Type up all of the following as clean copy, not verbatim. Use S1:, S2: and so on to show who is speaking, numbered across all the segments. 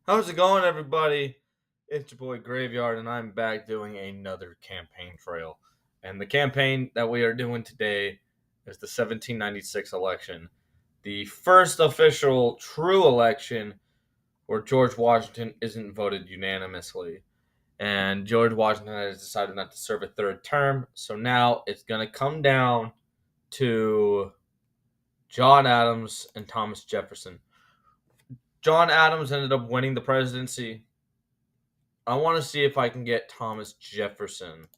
S1: How's it going, everybody? It's your boy Graveyard, and I'm back doing another campaign trail. And the campaign that we are doing today is the 1796 election, the first official true election where George Washington isn't voted unanimously. And George Washington has decided not to serve a third term, so now it's going to come down to John Adams and Thomas Jefferson. John Adams ended up winning the presidency. I want to see if I can get Thomas Jefferson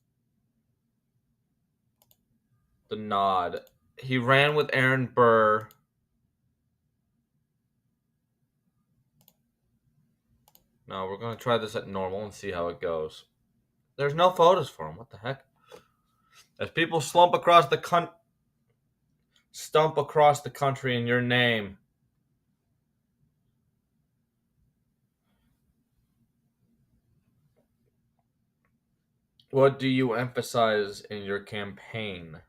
S1: the nod. He ran with Aaron Burr. No, we're going to try this at normal and see how it goes. There's no photos for him. What the heck? As people stump across the country in your name. What do you emphasize in your campaign?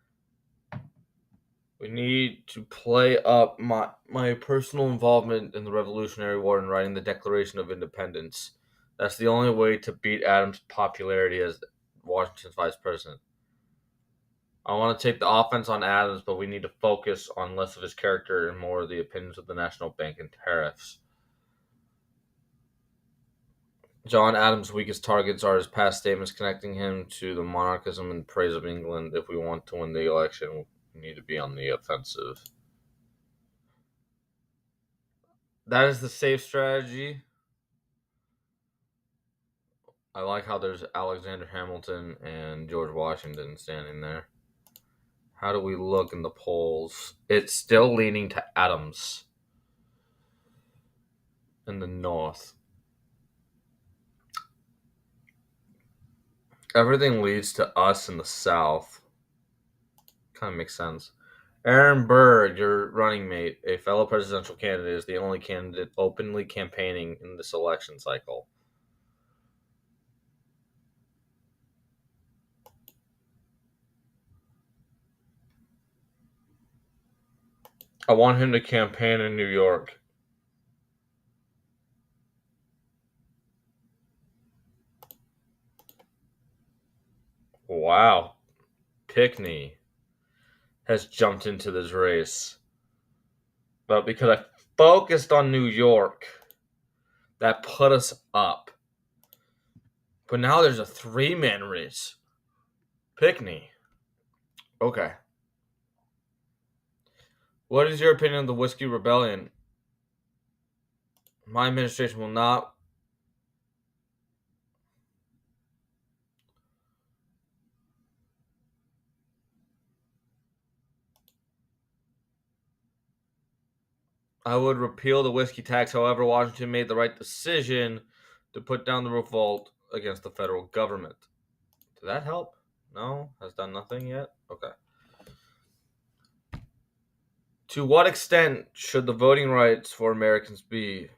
S1: We need to play up my personal involvement in the Revolutionary War and writing the Declaration of Independence. That's the only way to beat Adams' popularity as Washington's vice president. I want to take the offense on Adams, but we need to focus on less of his character and more of the opinions of the National Bank and tariffs. John Adams' weakest targets are his past statements connecting him to the monarchism and praise of England. If we want to win the election, we need to be on the offensive. That is the safe strategy. I like how there's Alexander Hamilton and George Washington standing there. How do we look in the polls? It's still leaning to Adams in the North. Everything leads to us in the South. Kind of makes sense. Aaron Burr, your running mate, a fellow presidential candidate, is the only candidate openly campaigning in this election cycle. I want him to campaign in New York. Wow. Pickney has jumped into this race. But because I focused on New York, that put us up. But now there's a three-man race. Pickney. Okay. What is your opinion of the Whiskey Rebellion? My administration will not. I would repeal the whiskey tax. However, Washington made the right decision to put down the revolt against the federal government. Did that help? No? Has done nothing yet? Okay. To what extent should the voting rights for Americans be?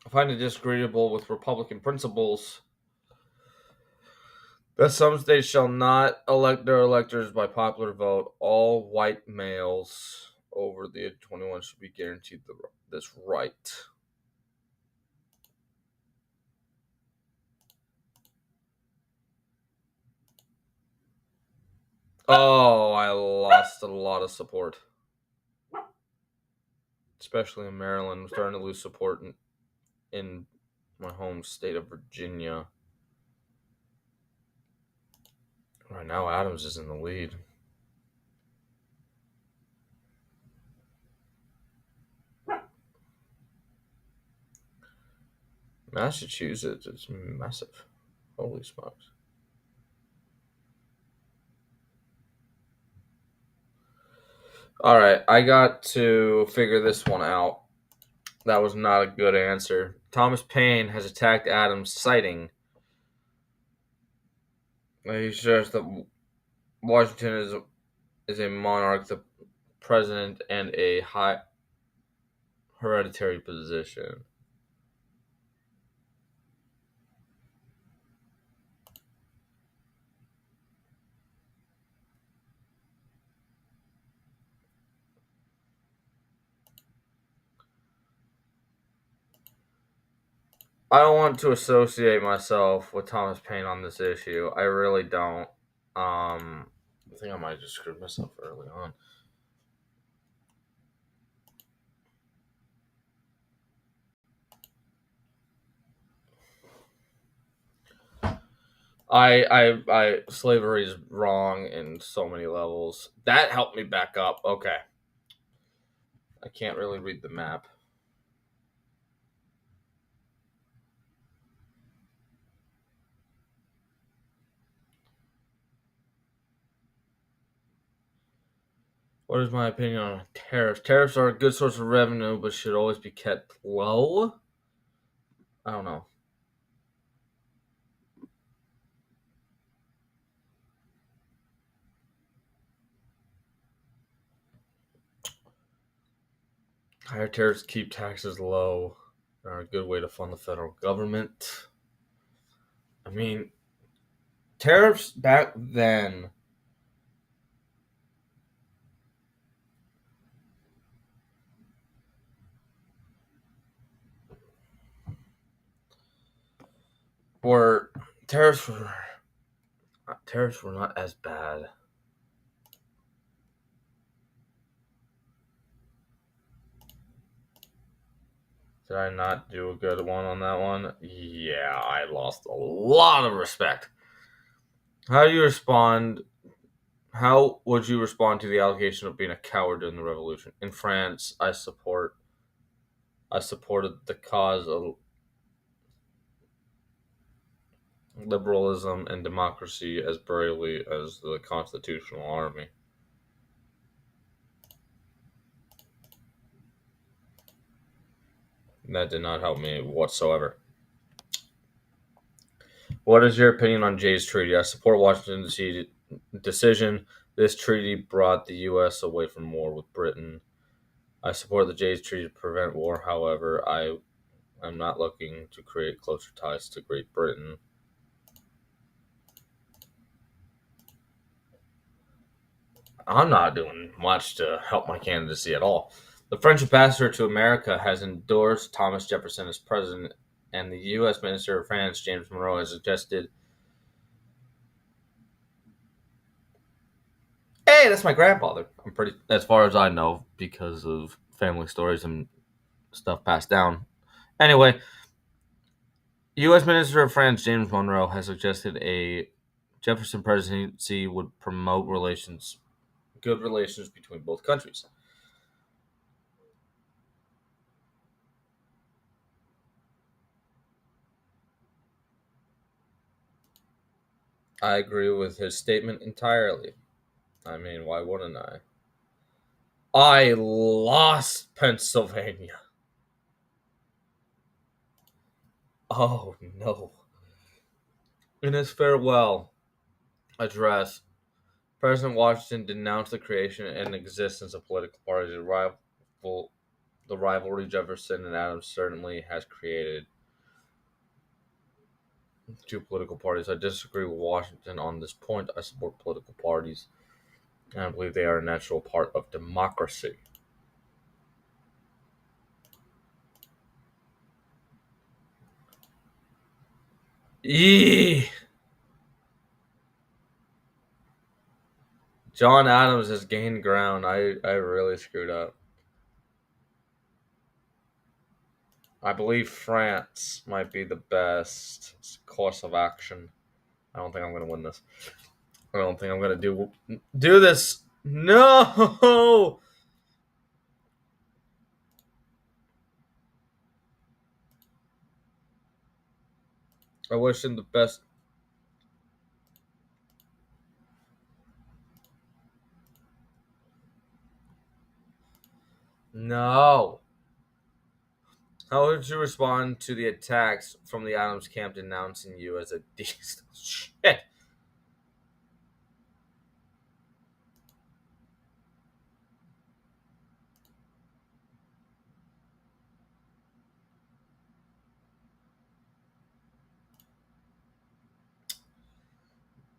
S1: I find it disagreeable with Republican principles that some states shall not elect their electors by popular vote. All white males over the age of 21 should be guaranteed this right. Oh, I lost a lot of support. Especially in Maryland. I'm starting to lose support in my home state of Virginia. Right now, Adams is in the lead. Massachusetts is massive. Holy smokes. All right, I got to figure this one out. That was not a good answer. Thomas Paine has attacked Adams, citing he says that Washington is a monarch, the president, and a high hereditary position. I don't want to associate myself with Thomas Paine on this issue. I really don't. I think I might have just screwed myself early on. Slavery is wrong in so many levels. That helped me back up. Okay, I can't really read the map. What is my opinion on tariffs? Tariffs are a good source of revenue, but should always be kept low. I don't know. Higher tariffs keep taxes low. Are a good way to fund the federal government. I mean, tariffs back then were tariffs were tariffs were not as bad. Did I not do a good one on that one? Yeah, I lost a lot of respect. How do you respond? How would you respond to the allegation of being a coward during the revolution? In France, I supported the cause of liberalism and democracy as bravely as the Constitutional Army. That did not help me whatsoever. What is your opinion on Jay's treaty? I support Washington's decision. This treaty brought the U.S. away from war with Britain. I support the Jay's treaty to prevent war. However, I am not looking to create closer ties to Great Britain. I'm not doing much to help my candidacy at all. The French ambassador to America has endorsed Thomas Jefferson as president, and the U.S. Minister of France, James Monroe, has suggested, "Hey, that's my grandfather." I'm pretty, as far as I know, because of family stories and stuff passed down. Anyway, U.S. Minister of France, James Monroe, has suggested a Jefferson presidency would promote good relations between both countries. I agree with his statement entirely. I mean, why wouldn't I? I lost Pennsylvania. Oh no. In his farewell address, President Washington denounced the creation and existence of political parties. The rivalry Jefferson and Adams certainly has created two political parties. I disagree with Washington on this point. I support political parties, and I believe they are a natural part of democracy. Eee! John Adams has gained ground. I really screwed up. I believe France might be the best course of action. I don't think I'm going to win this. I don't think I'm going to do this. No! I wish him the best. No. How would you respond to the attacks from the Adams camp denouncing you as a decent shit?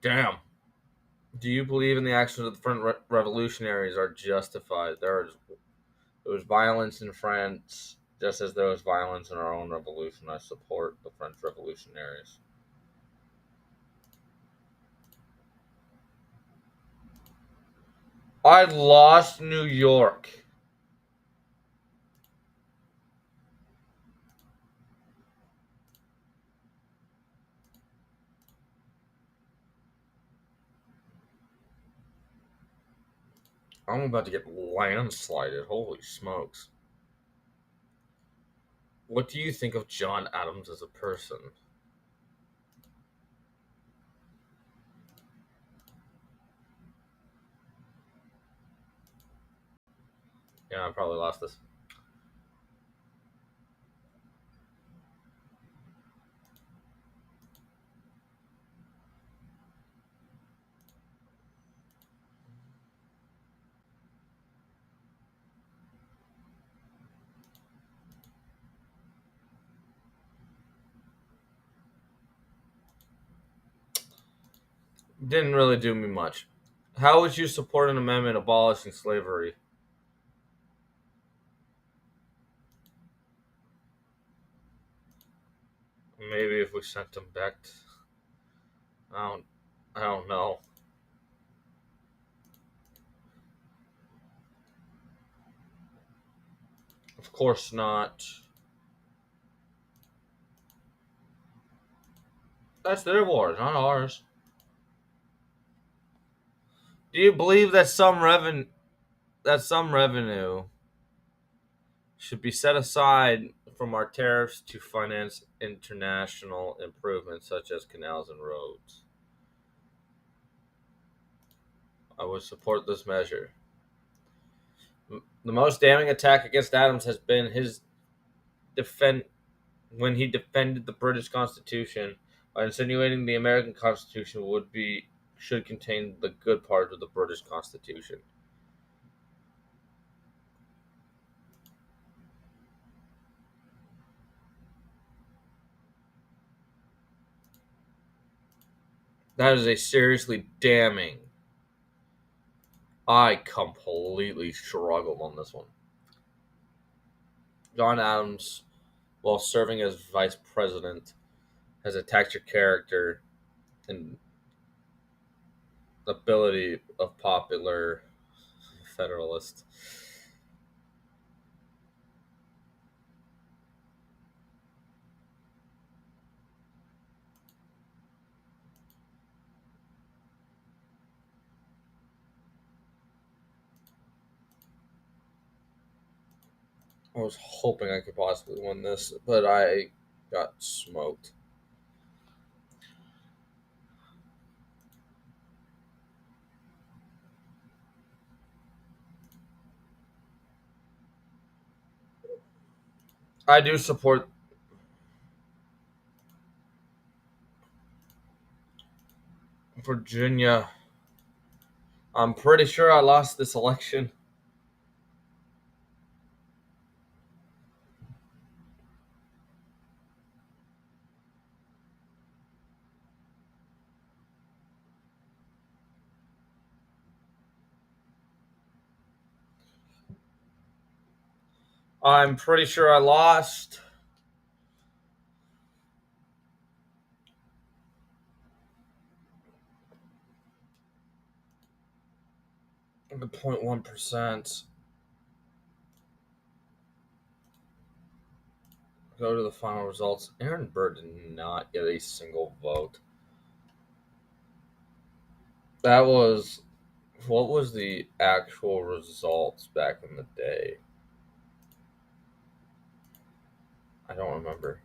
S1: Damn. Do you believe in the actions of the French revolutionaries are justified? There was violence in France. Just as there was violence in our own revolution, I support the French revolutionaries. I lost New York. I'm about to get landslided. Holy smokes. What do you think of John Adams as a person? Yeah, I probably lost this. Didn't really do me much. How would you support an amendment abolishing slavery? Maybe if we sent them back. I don't. I don't know. Of course not. That's their wars, not ours. Do you believe that some revenue should be set aside from our tariffs to finance international improvements such as canals and roads? I would support this measure. The most damning attack against Adams has been his defend when he defended the British Constitution by insinuating the American Constitution should contain the good part of the British Constitution. That is a seriously damning. I completely struggled on this one. John Adams, while serving as vice president, has attacked your character and ability of popular Federalist. I was hoping I could possibly win this, but I got smoked. I do support Virginia. I'm pretty sure I lost this election. I'm pretty sure I lost. The 0.1%. Go to the final results. Aaron Burr did not get a single vote. That was what was the actual results back in the day? I don't remember.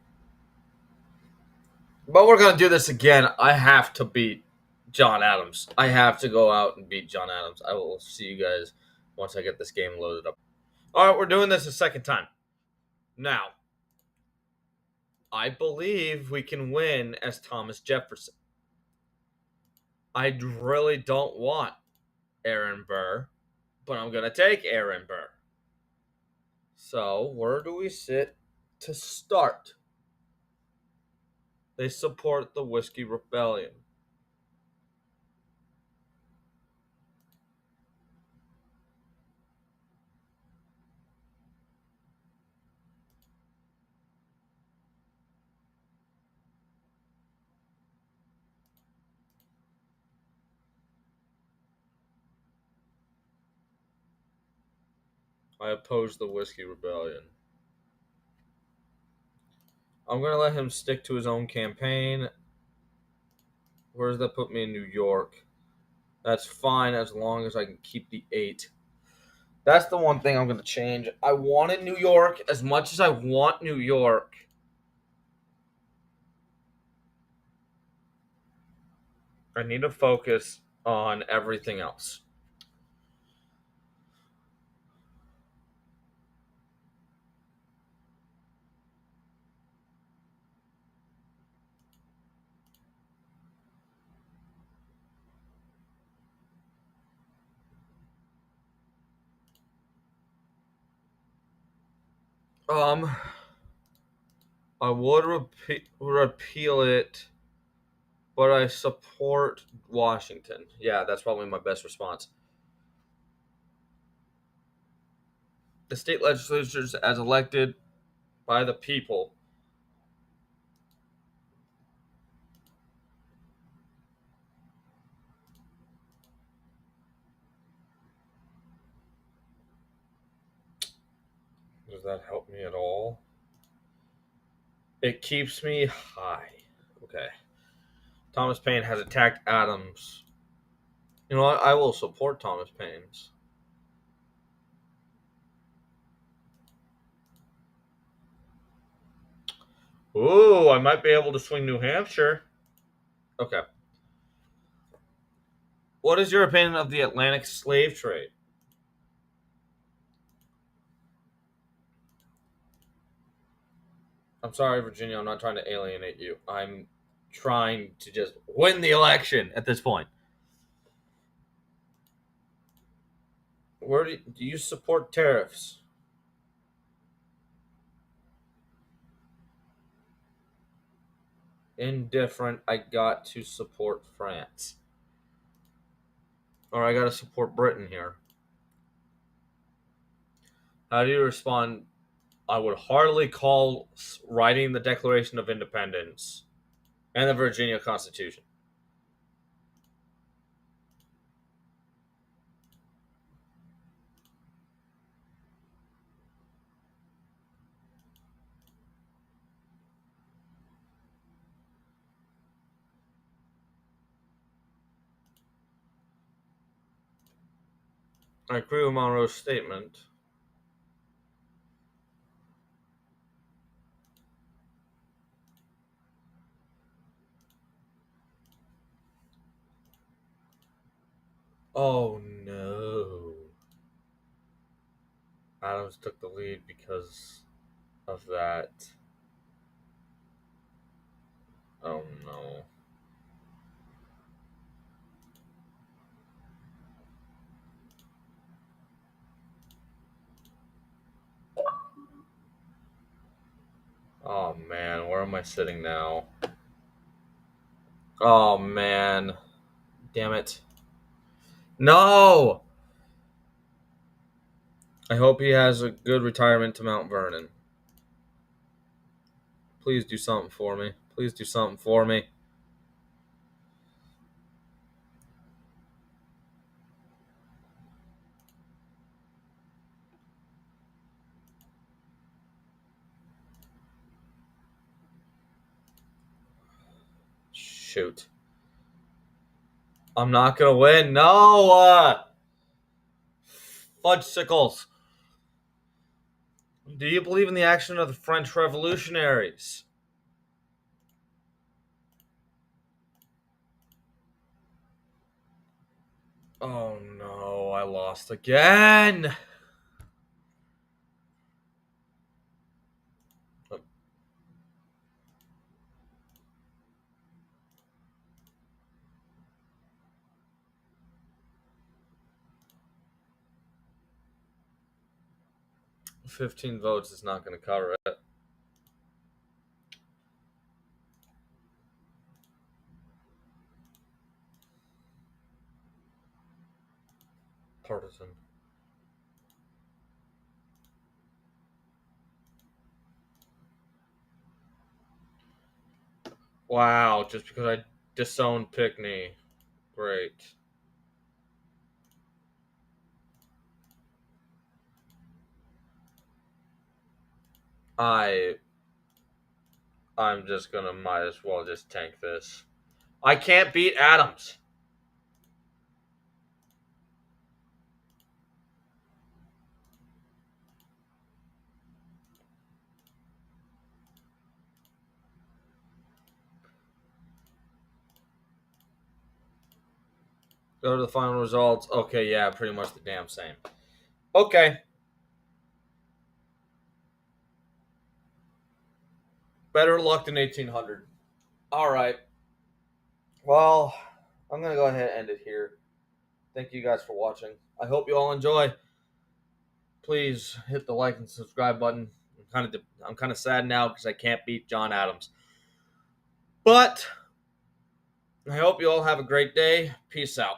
S1: But we're gonna do this again. I have to beat John Adams. I have to go out and beat John Adams. I will see you guys once I get this game loaded up. All right, we're doing this a second time. Now, I believe we can win as Thomas Jefferson. I really don't want Aaron Burr, but I'm gonna take Aaron Burr. So, where do we sit to start? They support the Whiskey Rebellion. I oppose the Whiskey Rebellion. I'm going to let him stick to his own campaign. Where does that put me in New York? That's fine as long as I can keep the 8. That's the one thing I'm going to change. I wanted New York as much as I want New York. I need to focus on everything else. Um, I would repeal it, but I support Washington. Yeah, that's probably my best response. The state legislatures, as elected by the people, does that help me at all? It keeps me high. Okay. Thomas Paine has attacked Adams. You know what? I will support Thomas Paine's. Ooh, I might be able to swing New Hampshire. Okay. What is your opinion of the Atlantic slave trade? I'm sorry, Virginia. I'm not trying to alienate you. I'm trying to just win the election at this point. Where do you support tariffs? Indifferent. I got to support France. Or I got to support Britain here. How do you respond? I would hardly call writing the Declaration of Independence and the Virginia Constitution. I agree with Monroe's statement. Oh no. Adams took the lead because of that. Oh no. Oh man, where am I sitting now? Oh man. Damn it. No! I hope he has a good retirement to Mount Vernon. Please do something for me. Please do something for me. Shoot. I'm not gonna win. No! Fudgesicles. Do you believe in the action of the French revolutionaries? Oh no, I lost again. 15 votes is not going to cover it. Partisan. Wow, just because I disowned Pickney. Great. I I'm just gonna might as well just tank this. I can't beat Adams. Go to the final results. Okay, yeah, pretty much the damn same. Okay. Better luck than 1800. All right. Well, I'm going to go ahead and end it here. Thank you guys for watching. I hope you all enjoy. Please hit the like and subscribe button. I'm kind of sad now because I can't beat John Adams. But I hope you all have a great day. Peace out.